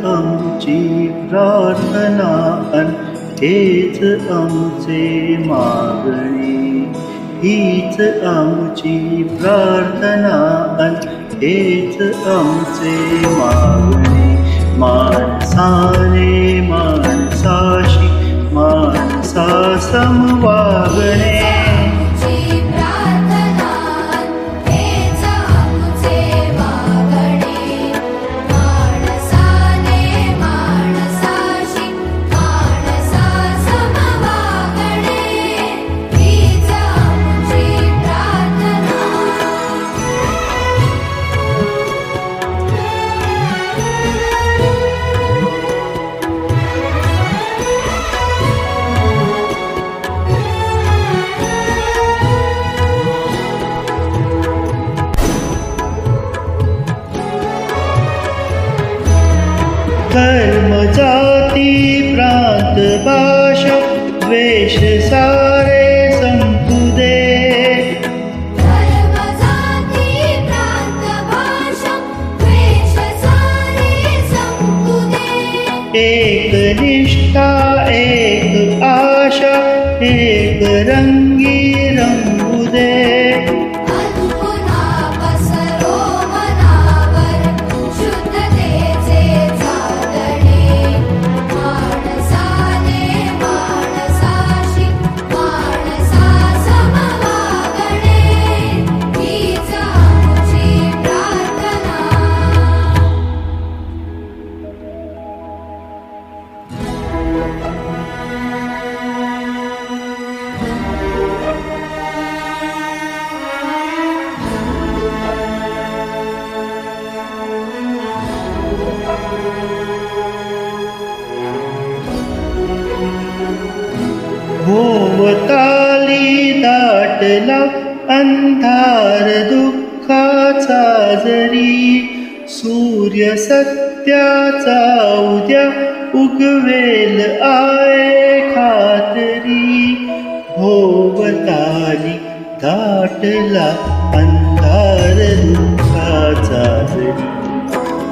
आमची प्रार्थना अन हेच आमचे मागणे. हीच आमची प्रार्थना अन हेच आमचे मागणे. माणसाने माणसाशी माणसासम वागणे. धर्म जाती प्रांत भाषा द्वेष सारे संपू दे. धर्म जाती प्रांत भाषा द्वेष सारे संपू दे. एक निष्ठा एक आशा एक रंगी रंगू दे. भोवताली दाटला अंधार दुःखाचा जरी. सूर्य सत्याचा उद्या उगवेल आहे खातरी. भोवताली दाटला अंधार दुःखाचा जरी.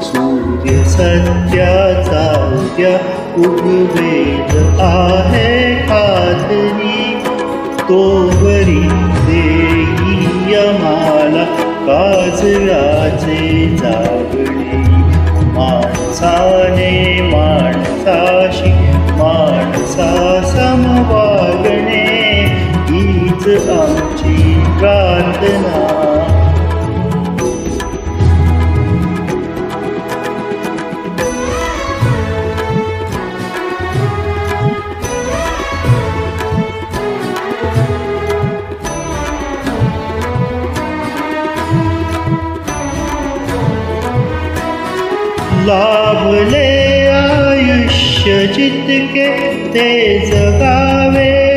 सूर्य सत्याचा उद्या उगवेल आहे खातरी. तोवरी देई आम्हाला काजव्याचे जागणे. माणसाने माणसाशी माणसासम वागणे. हीच आमची प्रार्थना. लाभले आयुष्य जितके ते जगावे